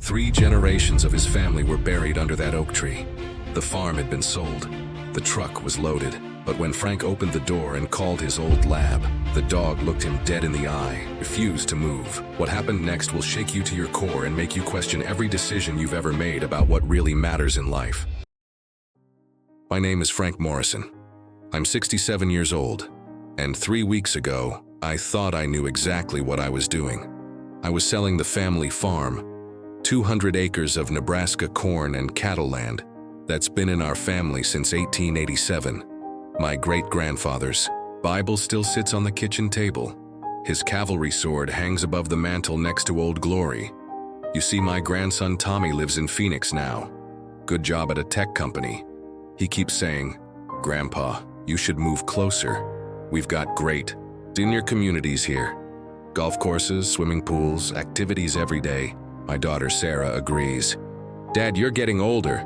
3 generations of his family were buried under that oak tree. The farm had been sold. The truck was loaded. But when Frank opened the door and called his old lab, the dog looked him dead in the eye, refused to move. What happened next will shake you to your core and make you question every decision you've ever made about what really matters in life. My name is Frank Morrison. I'm 67 years old, and 3 weeks ago, I thought I knew exactly what I was doing. I was selling the family farm, 200 acres of Nebraska corn and cattle land that's been in our family since 1887. My great-grandfather's Bible still sits on the kitchen table. His cavalry sword hangs above the mantel next to Old Glory. You see, my grandson Tommy lives in Phoenix now. Good job at a tech company. He keeps saying, "Grandpa, you should move closer. We've got great senior communities here. Golf courses, swimming pools, activities every day." My daughter Sarah agrees. "Dad, you're getting older.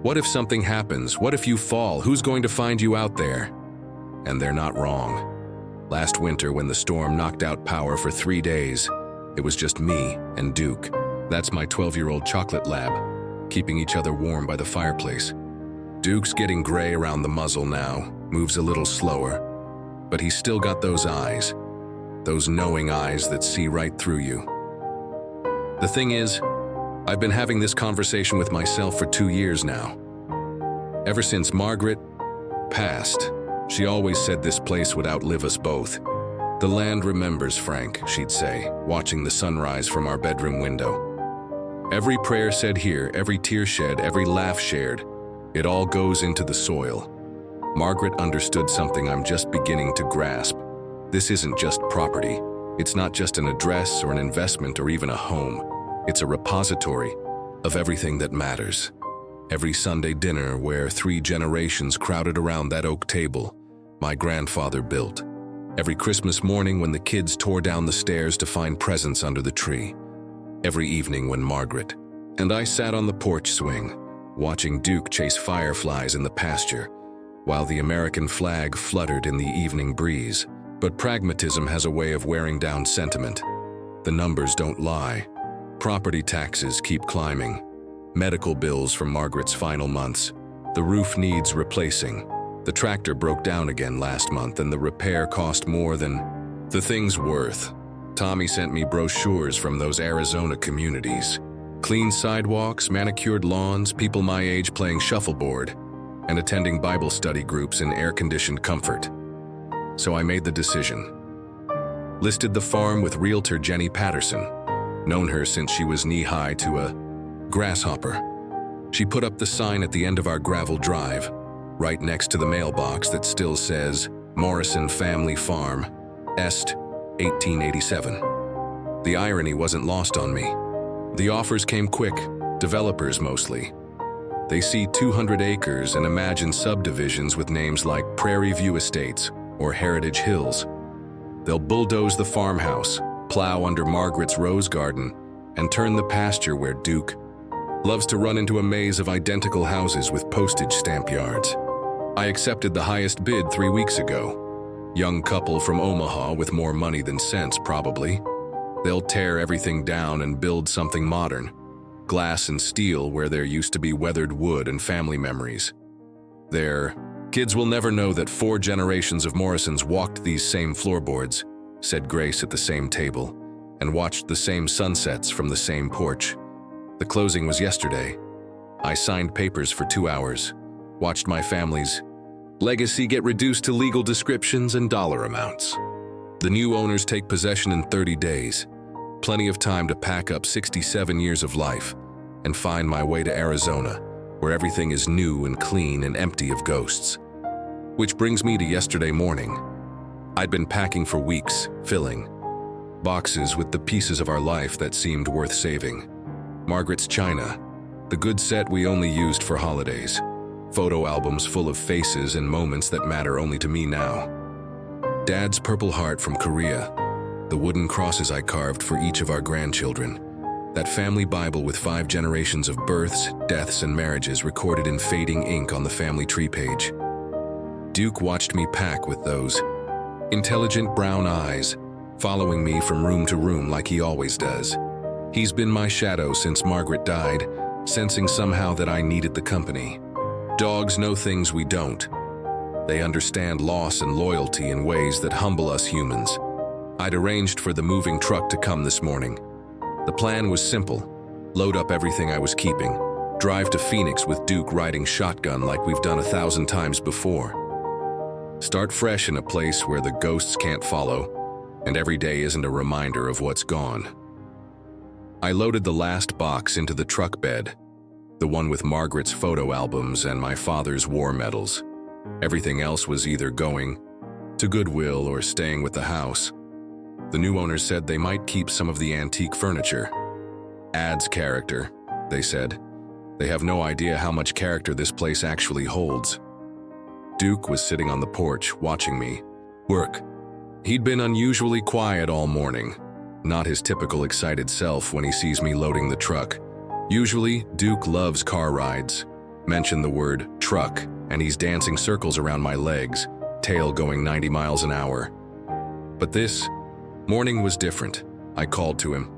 What if something happens? What if you fall? Who's going to find you out there?" And they're not wrong. Last winter, when the storm knocked out power for 3 days, it was just me and Duke. That's my 12-year-old chocolate lab, keeping each other warm by the fireplace. Duke's getting gray around the muzzle now, moves a little slower, but he's still got those eyes, those knowing eyes that see right through you. The thing is, I've been having this conversation with myself for 2 years now. Ever since Margaret passed, she always said this place would outlive us both. "The land remembers, Frank," she'd say, watching the sunrise from our bedroom window. "Every prayer said here, every tear shed, every laugh shared, it all goes into the soil." Margaret understood something I'm just beginning to grasp. This isn't just property. It's not just an address or an investment or even a home. It's a repository of everything that matters. Every Sunday dinner where 3 generations crowded around that oak table my grandfather built. Every Christmas morning when the kids tore down the stairs to find presents under the tree. Every evening when Margaret and I sat on the porch swing, watching Duke chase fireflies in the pasture, while the American flag fluttered in the evening breeze. But pragmatism has a way of wearing down sentiment. The numbers don't lie. Property taxes keep climbing. Medical bills from Margaret's final months. The roof needs replacing. The tractor broke down again last month and the repair cost more than the thing's worth. Tommy sent me brochures from those Arizona communities. Clean sidewalks, manicured lawns, people my age playing shuffleboard, and attending Bible study groups in air-conditioned comfort. So I made the decision. Listed the farm with realtor Jenny Patterson. Known her since she was knee-high to a grasshopper. She put up the sign at the end of our gravel drive, right next to the mailbox that still says, "Morrison Family Farm, Est, 1887. The irony wasn't lost on me. The offers came quick, developers mostly. They see 200 acres and imagine subdivisions with names like Prairie View Estates or Heritage Hills. They'll bulldoze the farmhouse, plow under Margaret's rose garden, and turn the pasture where Duke loves to run into a maze of identical houses with postage stamp yards. I accepted the highest bid 3 weeks ago. Young couple from Omaha with more money than sense, probably. They'll tear everything down and build something modern. Glass and steel where there used to be weathered wood and family memories. Their kids will never know that 4 generations of Morrisons walked these same floorboards, said Grace at the same table, and watched the same sunsets from the same porch. The closing was yesterday. I signed papers for 2 hours, watched my family's legacy get reduced to legal descriptions and dollar amounts. The new owners take possession in 30 days. Plenty of time to pack up 67 years of life and find my way to Arizona, where everything is new and clean and empty of ghosts. Which brings me to yesterday morning. I'd been packing for weeks, filling boxes with the pieces of our life that seemed worth saving. Margaret's china, the good set we only used for holidays. Photo albums full of faces and moments that matter only to me now. Dad's purple heart from Korea, the wooden crosses I carved for each of our grandchildren, that family Bible with 5 generations of births, deaths, and marriages recorded in fading ink on the family tree page. Duke watched me pack with those intelligent brown eyes, following me from room to room like he always does. He's been my shadow since Margaret died, sensing somehow that I needed the company. Dogs know things we don't. They understand loss and loyalty in ways that humble us humans. I'd arranged for the moving truck to come this morning. The plan was simple: load up everything I was keeping, drive to Phoenix with Duke riding shotgun like we've done 1,000 times before. Start fresh in a place where the ghosts can't follow, and every day isn't a reminder of what's gone. I loaded the last box into the truck bed, the one with Margaret's photo albums and my father's war medals. Everything else was either going to Goodwill or staying with the house. The new owners said they might keep some of the antique furniture. Adds character, they said. They have no idea how much character this place actually holds. Duke was sitting on the porch, watching me work. He'd been unusually quiet all morning, not his typical excited self when he sees me loading the truck. Usually, Duke loves car rides. Mention the word truck, and he's dancing circles around my legs, tail going 90 miles an hour. But this morning was different. I called to him.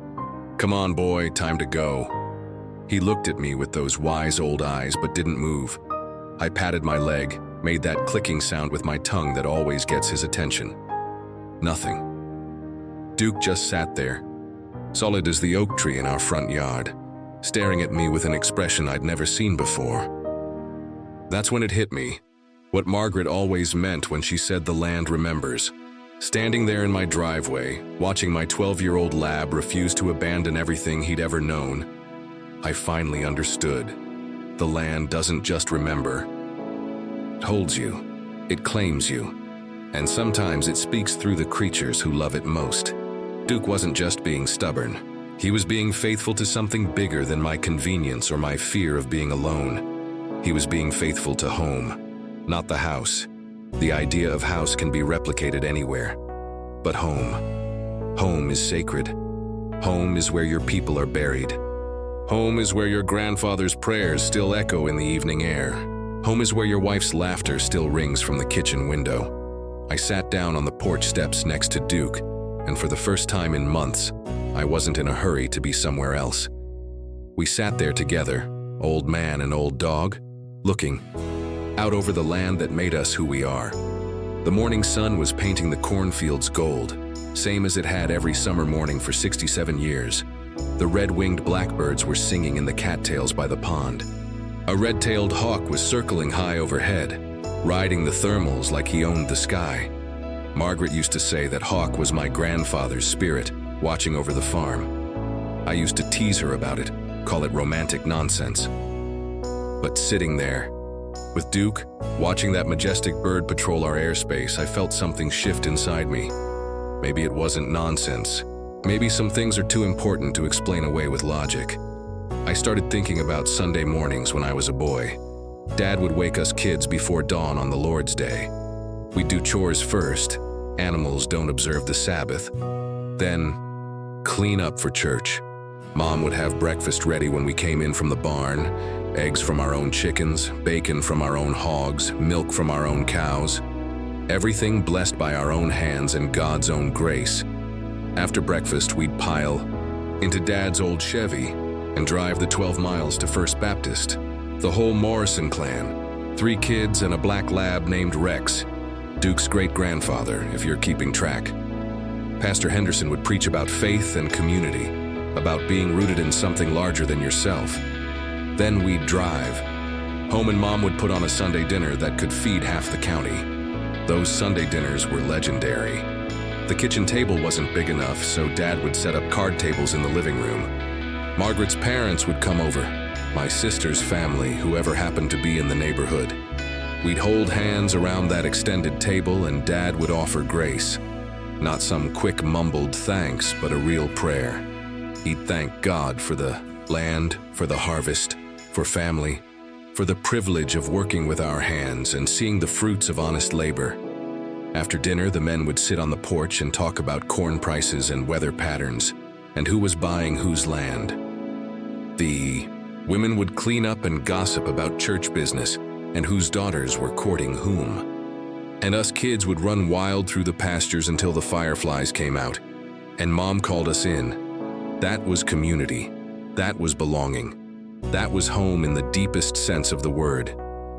"Come on, boy, time to go." He looked at me with those wise old eyes but didn't move. I patted my leg, made that clicking sound with my tongue that always gets his attention. Nothing. Duke just sat there, solid as the oak tree in our front yard, staring at me with an expression I'd never seen before. That's when it hit me, what Margaret always meant when she said the land remembers. Standing there in my driveway, watching my 12-year-old lab refuse to abandon everything he'd ever known, I finally understood. The land doesn't just remember. It holds you. It claims you. And sometimes it speaks through the creatures who love it most. Duke wasn't just being stubborn. He was being faithful to something bigger than my convenience or my fear of being alone. He was being faithful to home, not the house. The idea of house can be replicated anywhere. But home. Home is sacred. Home is where your people are buried. Home is where your grandfather's prayers still echo in the evening air. Home is where your wife's laughter still rings from the kitchen window. I sat down on the porch steps next to Duke, and for the first time in months, I wasn't in a hurry to be somewhere else. We sat there together, old man and old dog, looking out over the land that made us who we are. The morning sun was painting the cornfields gold, same as it had every summer morning for 67 years. The red-winged blackbirds were singing in the cattails by the pond. A red-tailed hawk was circling high overhead, riding the thermals like he owned the sky. Margaret used to say that Hawk was my grandfather's spirit, watching over the farm. I used to tease her about it, call it romantic nonsense. But sitting there, with Duke, watching that majestic bird patrol our airspace, I felt something shift inside me. Maybe it wasn't nonsense. Maybe some things are too important to explain away with logic. I started thinking about Sunday mornings when I was a boy. Dad would wake us kids before dawn on the Lord's Day. We'd do chores first. Animals don't observe the Sabbath. Then, clean up for church. Mom would have breakfast ready when we came in from the barn. Eggs from our own chickens, bacon from our own hogs, milk from our own cows. Everything blessed by our own hands and God's own grace. After breakfast, we'd pile into Dad's old Chevy and drive the 12 miles to First Baptist. The whole Morrison clan, 3 kids and a black lab named Rex, Duke's great-grandfather, if you're keeping track. Pastor Henderson would preach about faith and community, about being rooted in something larger than yourself. Then we'd drive. Home and Mom would put on a Sunday dinner that could feed half the county. Those Sunday dinners were legendary. The kitchen table wasn't big enough, so Dad would set up card tables in the living room. Margaret's parents would come over, my sister's family, whoever happened to be in the neighborhood. We'd hold hands around that extended table and Dad would offer grace. Not some quick mumbled thanks, but a real prayer. He'd thank God for the land, for the harvest, for family, for the privilege of working with our hands and seeing the fruits of honest labor. After dinner, the men would sit on the porch and talk about corn prices and weather patterns, and who was buying whose land. The women would clean up and gossip about church business and whose daughters were courting whom. And us kids would run wild through the pastures until the fireflies came out, and Mom called us in. That was community. That was belonging. That was home in the deepest sense of the word.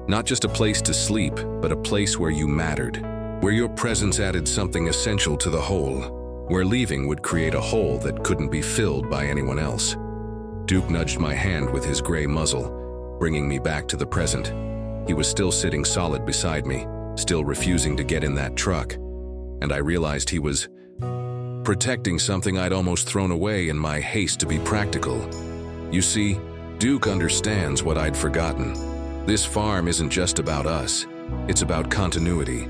Not just a place to sleep, but a place where you mattered, where your presence added something essential to the whole, where leaving would create a hole that couldn't be filled by anyone else. Duke nudged my hand with his gray muzzle, bringing me back to the present. He was still sitting solid beside me, still refusing to get in that truck, and I realized he was protecting something I'd almost thrown away in my haste to be practical. You see, Duke understands what I'd forgotten. This farm isn't just about us. It's about continuity.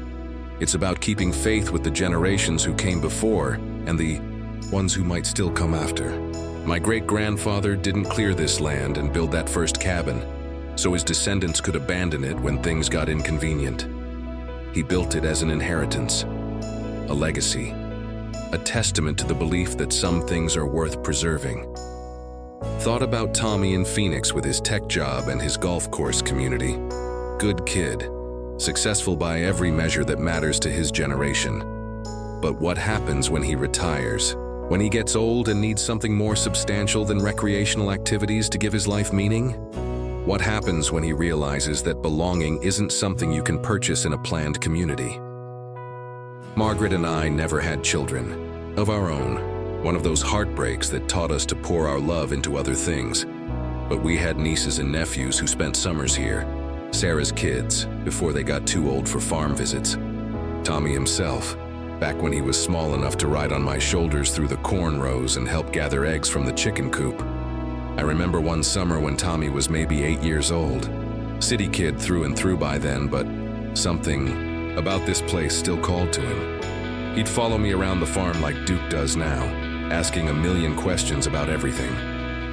It's about keeping faith with the generations who came before and the ones who might still come after. My great-grandfather didn't clear this land and build that first cabin, so his descendants could abandon it when things got inconvenient. He built it as an inheritance, a legacy, a testament to the belief that some things are worth preserving. Thought about Tommy in Phoenix with his tech job and his golf course community. Good kid, successful by every measure that matters to his generation. But what happens when he retires? When he gets old and needs something more substantial than recreational activities to give his life meaning? What happens when he realizes that belonging isn't something you can purchase in a planned community? Margaret and I never had children of our own. One of those heartbreaks that taught us to pour our love into other things. But we had nieces and nephews who spent summers here, Sarah's kids, before they got too old for farm visits. Tommy himself, back when he was small enough to ride on my shoulders through the corn rows and help gather eggs from the chicken coop. I remember one summer when Tommy was maybe 8 years old. City kid through and through by then, but something about this place still called to him. He'd follow me around the farm like Duke does now, asking a million questions about everything.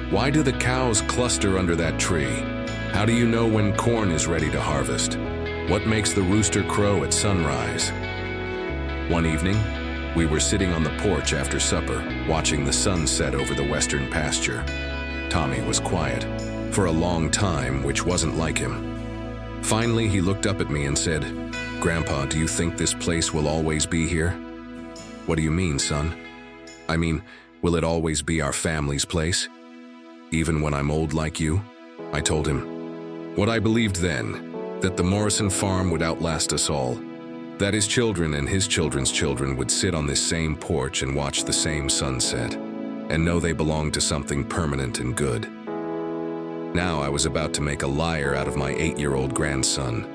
Why do the cows cluster under that tree? How do you know when corn is ready to harvest? What makes the rooster crow at sunrise? One evening, we were sitting on the porch after supper, watching the sun set over the western pasture. Tommy was quiet, for a long time, which wasn't like him. Finally, he looked up at me and said, "Grandpa, do you think this place will always be here?" "What do you mean, son?" "I mean, will it always be our family's place? Even when I'm old like you?" I told him what I believed then, that the Morrison farm would outlast us all, that his children and his children's children would sit on this same porch and watch the same sunset, and know they belonged to something permanent and good. Now I was about to make a liar out of my 8-year-old grandson.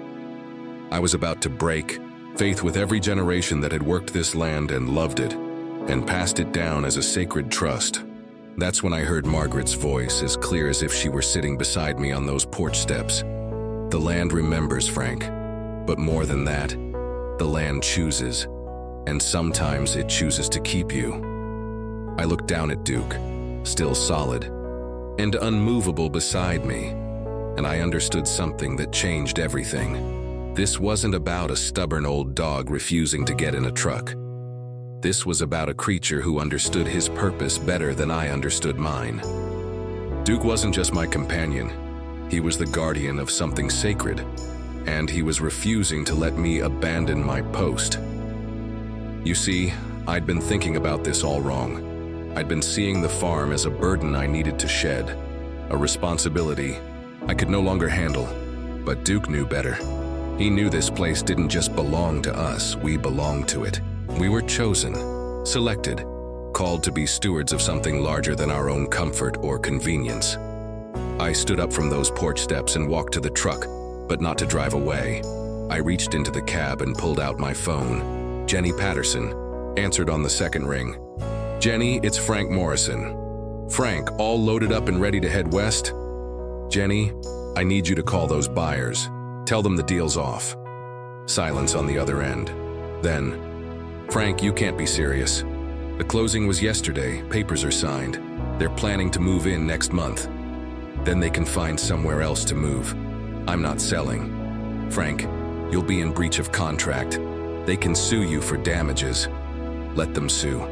I was about to break faith with every generation that had worked this land and loved it, and passed it down as a sacred trust. That's when I heard Margaret's voice, as clear as if she were sitting beside me on those porch steps. "The land remembers, Frank. But more than that, the land chooses, and sometimes it chooses to keep you." I looked down at Duke, still solid and unmovable beside me, and I understood something that changed everything. This wasn't about a stubborn old dog refusing to get in a truck. This was about a creature who understood his purpose better than I understood mine. Duke wasn't just my companion. He was the guardian of something sacred, and he was refusing to let me abandon my post. You see, I'd been thinking about this all wrong. I'd been seeing the farm as a burden I needed to shed, a responsibility I could no longer handle. But Duke knew better. He knew this place didn't just belong to us, we belonged to it. We were chosen, selected, called to be stewards of something larger than our own comfort or convenience. I stood up from those porch steps and walked to the truck, but not to drive away. I reached into the cab and pulled out my phone. Jenny Patterson answered on the second ring. "Jenny, it's Frank Morrison." "Frank, all loaded up and ready to head west?" "Jenny, I need you to call those buyers. Tell them the deal's off." Silence on the other end. Then, "Frank, you can't be serious. The closing was yesterday, papers are signed. They're planning to move in next month. Then they can find somewhere else to move. I'm not selling. Frank, you'll be in breach of contract. They can sue you for damages. Let them sue.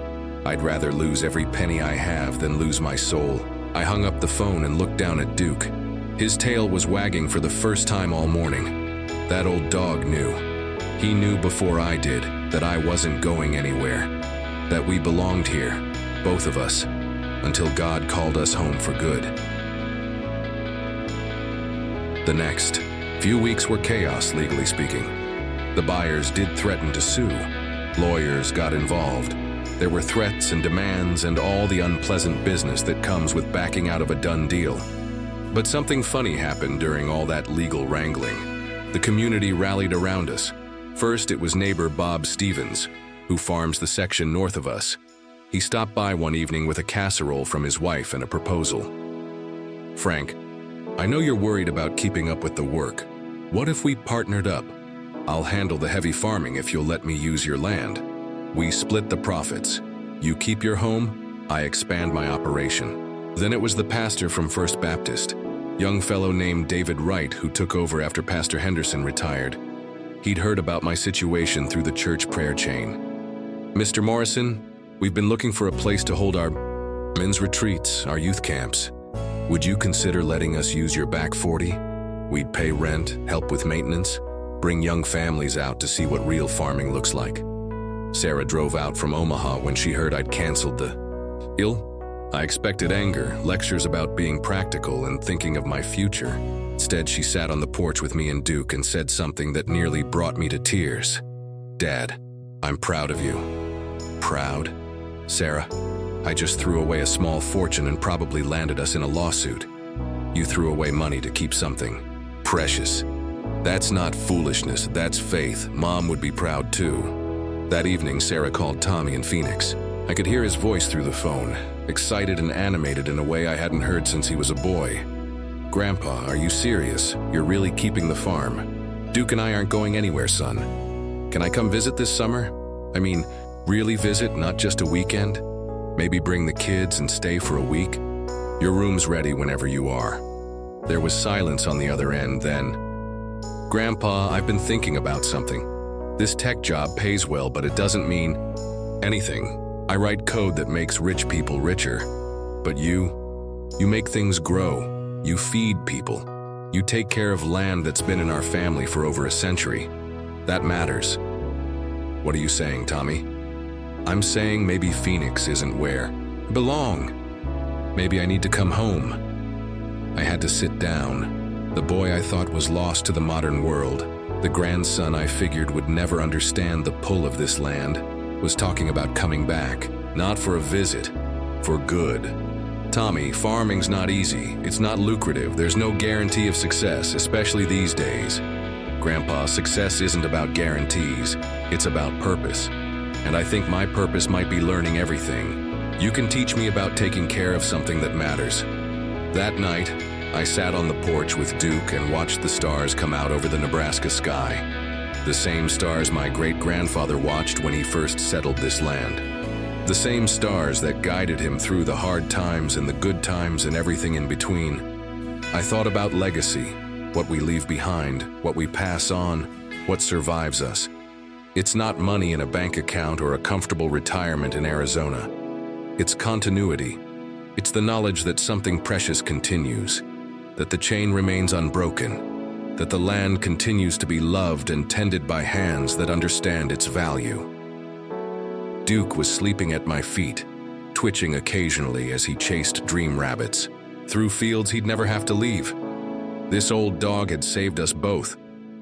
I'd rather lose every penny I have than lose my soul." I hung up the phone and looked down at Duke. His tail was wagging for the first time all morning. That old dog knew. He knew before I did that I wasn't going anywhere, that we belonged here, both of us, until God called us home for good. The next few weeks were chaos, legally speaking. The buyers did threaten to sue. Lawyers got involved. There were threats and demands and all the unpleasant business that comes with backing out of a done deal. But something funny happened during all that legal wrangling. The community rallied around us. First, it was neighbor Bob Stevens, who farms the section north of us. He stopped by one evening with a casserole from his wife and a proposal. "Frank, I know you're worried about keeping up with the work. What if we partnered up? I'll handle the heavy farming if you'll let me use your land. We split the profits. You keep your home, I expand my operation." Then it was the pastor from First Baptist, young fellow named David Wright, who took over after Pastor Henderson retired. He'd heard about my situation through the church prayer chain. "Mr. Morrison, we've been looking for a place to hold our men's retreats, our youth camps. Would you consider letting us use your back 40? We'd pay rent, help with maintenance, bring young families out to see what real farming looks like." Sarah drove out from Omaha when she heard I'd canceled the deal. I expected anger, lectures about being practical and thinking of my future. Instead, she sat on the porch with me and Duke and said something that nearly brought me to tears. "Dad, I'm proud of you." "Proud? Sarah, I just threw away a small fortune and probably landed us in a lawsuit. You threw away money to keep something precious. That's not foolishness, that's faith. Mom would be proud too." That evening, Sarah called Tommy in Phoenix. I could hear his voice through the phone, excited and animated in a way I hadn't heard since he was a boy. "Grandpa, are you serious? You're really keeping the farm? Duke and I aren't going anywhere, son. Can I come visit this summer? I mean, really visit, not just a weekend? Maybe bring the kids and stay for a week? Your room's ready whenever you are." There was silence on the other end then. "Grandpa, I've been thinking about something. This tech job pays well, but it doesn't mean anything. I write code that makes rich people richer. But you make things grow. You feed people. You take care of land that's been in our family for over a century. That matters." "What are you saying, Tommy?" "I'm saying maybe Phoenix isn't where I belong. Maybe I need to come home." I had to sit down. The boy I thought was lost to the modern world, the grandson I figured would never understand the pull of this land, was talking about coming back, not for a visit, for good. "Tommy, farming's not easy. It's not lucrative. There's no guarantee of success, especially these days." "Grandpa, success isn't about guarantees. It's about purpose. And I think my purpose might be learning everything. You can teach me about taking care of something that matters." That night, I sat on the porch with Duke and watched the stars come out over the Nebraska sky. The same stars my great-grandfather watched when he first settled this land. The same stars that guided him through the hard times and the good times and everything in between. I thought about legacy, what we leave behind, what we pass on, what survives us. It's not money in a bank account or a comfortable retirement in Arizona. It's continuity. It's the knowledge that something precious continues, that the chain remains unbroken, that the land continues to be loved and tended by hands that understand its value. Duke was sleeping at my feet, twitching occasionally as he chased dream rabbits, through fields he'd never have to leave. This old dog had saved us both.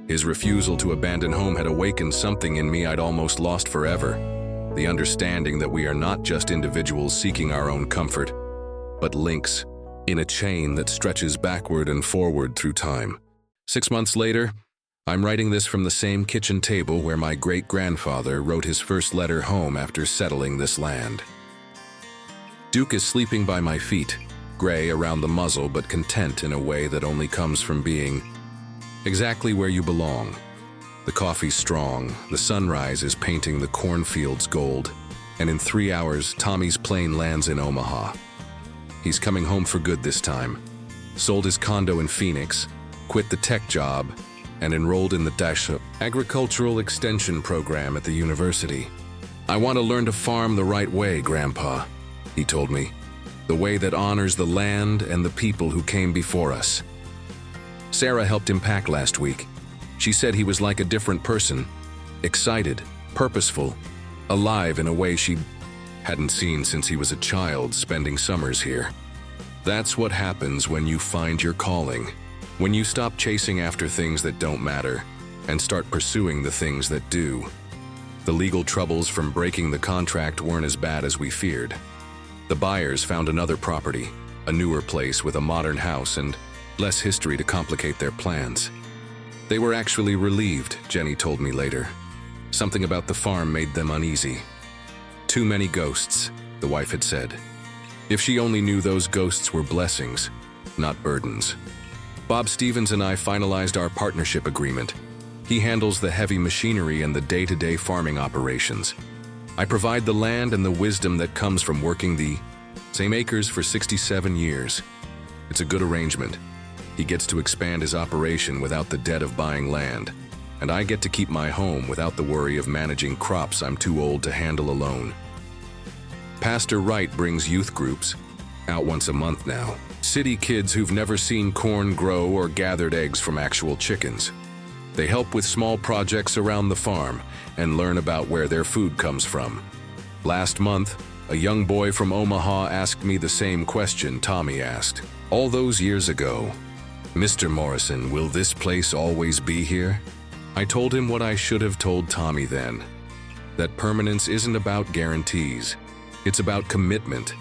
His refusal to abandon home had awakened something in me I'd almost lost forever. The understanding that we are not just individuals seeking our own comfort, but links in a chain that stretches backward and forward through time. 6 months later, I'm writing this from the same kitchen table where my great-grandfather wrote his first letter home after settling this land. Duke is sleeping by my feet, gray around the muzzle but content in a way that only comes from being exactly where you belong. The coffee's strong, the sunrise is painting the cornfields gold, and in 3 hours, Tommy's plane lands in Omaha. He's coming home for good this time. Sold his condo in Phoenix, quit the tech job, and enrolled in the agricultural extension program at the university. "I want to learn to farm the right way, Grandpa," he told me. "The way that honors the land and the people who came before us." Sarah helped him pack last week. She said he was like a different person, excited, purposeful, alive in a way she'd hadn't seen since he was a child spending summers here. That's what happens when you find your calling, when you stop chasing after things that don't matter and start pursuing the things that do. The legal troubles from breaking the contract weren't as bad as we feared. The buyers found another property, a newer place with a modern house and less history to complicate their plans. They were actually relieved, Jenny told me later. Something about the farm made them uneasy. Too many ghosts, the wife had said. If she only knew those ghosts were blessings, not burdens. Bob Stevens and I finalized our partnership agreement. He handles the heavy machinery and the day-to-day farming operations. I provide the land and the wisdom that comes from working the same acres for 67 years. It's a good arrangement. He gets to expand his operation without the debt of buying land, and I get to keep my home without the worry of managing crops I'm too old to handle alone. Pastor Wright brings youth groups, out once a month now. City kids who've never seen corn grow or gathered eggs from actual chickens. They help with small projects around the farm and learn about where their food comes from. Last month, a young boy from Omaha asked me the same question Tommy asked all those years ago. "Mr. Morrison, will this place always be here?" I told him what I should have told Tommy then, that permanence isn't about guarantees. It's about commitment.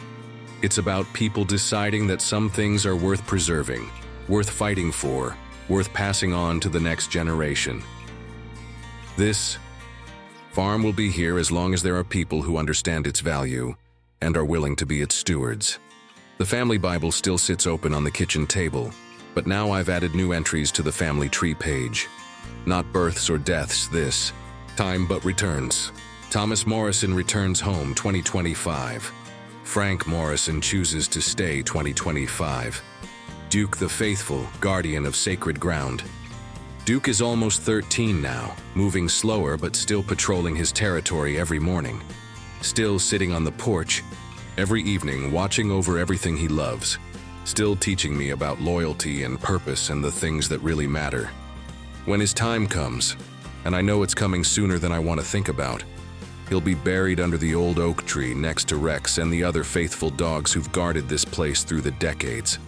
It's about people deciding that some things are worth preserving, worth fighting for, worth passing on to the next generation. This farm will be here as long as there are people who understand its value and are willing to be its stewards. The family Bible still sits open on the kitchen table, but now I've added new entries to the family tree page. Not births or deaths this time, but returns. Thomas Morrison returns home 2025. Frank Morrison chooses to stay 2025. Duke the faithful, guardian of sacred ground. Duke is almost 13 now, moving slower but still patrolling his territory every morning. Still sitting on the porch every evening, watching over everything he loves. Still teaching me about loyalty and purpose and the things that really matter. When his time comes, and I know it's coming sooner than I want to think about, he'll be buried under the old oak tree next to Rex and the other faithful dogs who've guarded this place through the decades.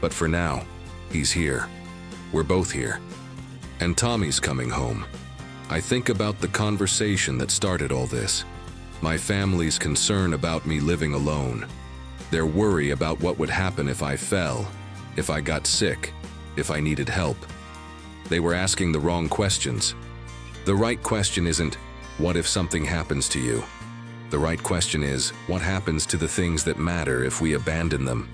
But for now, he's here. We're both here. And Tommy's coming home. I think about the conversation that started all this. My family's concern about me living alone. Their worry about what would happen if I fell, if I got sick, if I needed help. They were asking the wrong questions. The right question isn't, what if something happens to you? The right question is, what happens to the things that matter if we abandon them?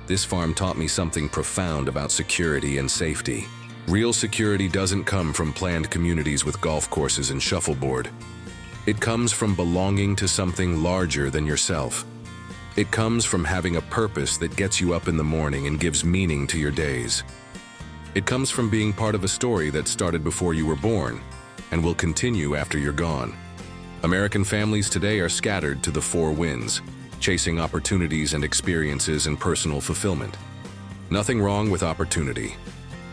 This farm taught me something profound about security and safety. Real security doesn't come from planned communities with golf courses and shuffleboard. It comes from belonging to something larger than yourself. It comes from having a purpose that gets you up in the morning and gives meaning to your days. It comes from being part of a story that started before you were born and will continue after you're gone. American families today are scattered to the four winds, chasing opportunities and experiences and personal fulfillment. Nothing wrong with opportunity.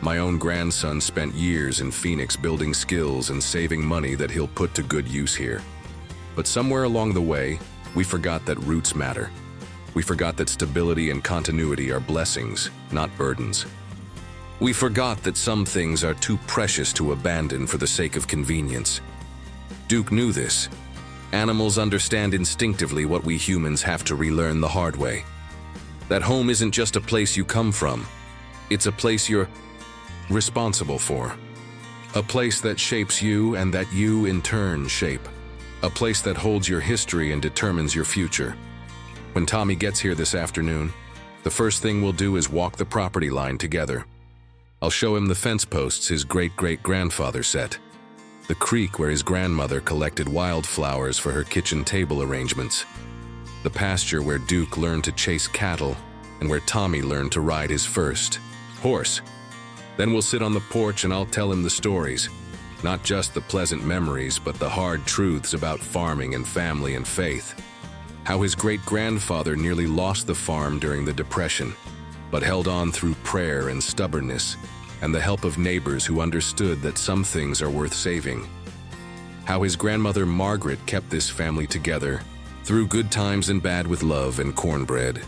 My own grandson spent years in Phoenix building skills and saving money that he'll put to good use here. But somewhere along the way, we forgot that roots matter. We forgot that stability and continuity are blessings, not burdens. We forgot that some things are too precious to abandon for the sake of convenience. Duke knew this. Animals understand instinctively what we humans have to relearn the hard way. That home isn't just a place you come from. It's a place you're responsible for. A place that shapes you and that you, in turn, shape. A place that holds your history and determines your future. When Tommy gets here this afternoon, the first thing we'll do is walk the property line together. I'll show him the fence posts his great-great-grandfather set, the creek where his grandmother collected wildflowers for her kitchen table arrangements, the pasture where Duke learned to chase cattle and where Tommy learned to ride his first horse. Then we'll sit on the porch and I'll tell him the stories, not just the pleasant memories, but the hard truths about farming and family and faith. How his great-grandfather nearly lost the farm during the Depression, but held on through prayer and stubbornness and the help of neighbors who understood that some things are worth saving. How his grandmother Margaret kept this family together through good times and bad with love and cornbread,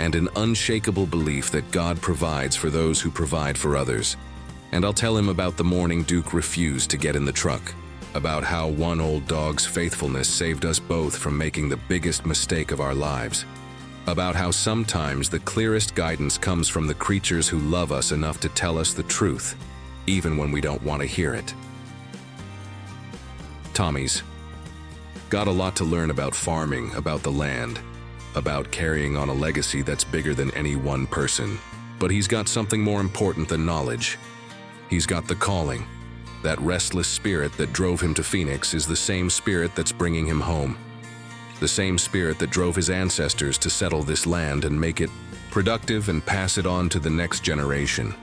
and an unshakable belief that God provides for those who provide for others. And I'll tell him about the morning Duke refused to get in the truck, about how one old dog's faithfulness saved us both from making the biggest mistake of our lives, about how sometimes the clearest guidance comes from the creatures who love us enough to tell us the truth, even when we don't want to hear it. Tommy's got a lot to learn about farming, about the land, about carrying on a legacy that's bigger than any one person. But he's got something more important than knowledge. He's got the calling. That restless spirit that drove him to Phoenix is the same spirit that's bringing him home. The same spirit that drove his ancestors to settle this land and make it productive and pass it on to the next generation.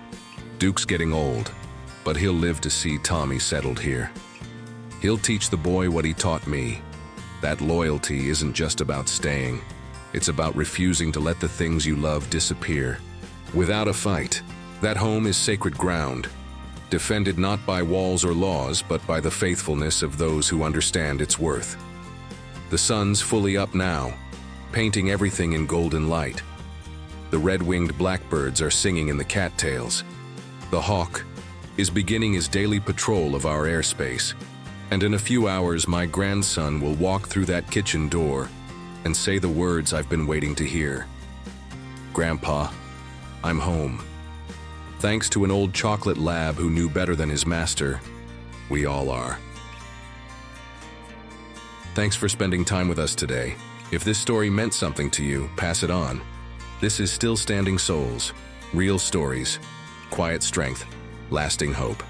Duke's getting old, but he'll live to see Tommy settled here. He'll teach the boy what he taught me. That loyalty isn't just about staying. It's about refusing to let the things you love disappear. Without a fight, that home is sacred ground, defended not by walls or laws, but by the faithfulness of those who understand its worth. The sun's fully up now, painting everything in golden light. The red-winged blackbirds are singing in the cattails. The hawk is beginning his daily patrol of our airspace. And in a few hours, my grandson will walk through that kitchen door and say the words I've been waiting to hear. Grandpa, I'm home. Thanks to an old chocolate lab who knew better than his master, we all are. Thanks for spending time with us today. If this story meant something to you, pass it on. This is Still Standing Souls, real stories, quiet strength, lasting hope.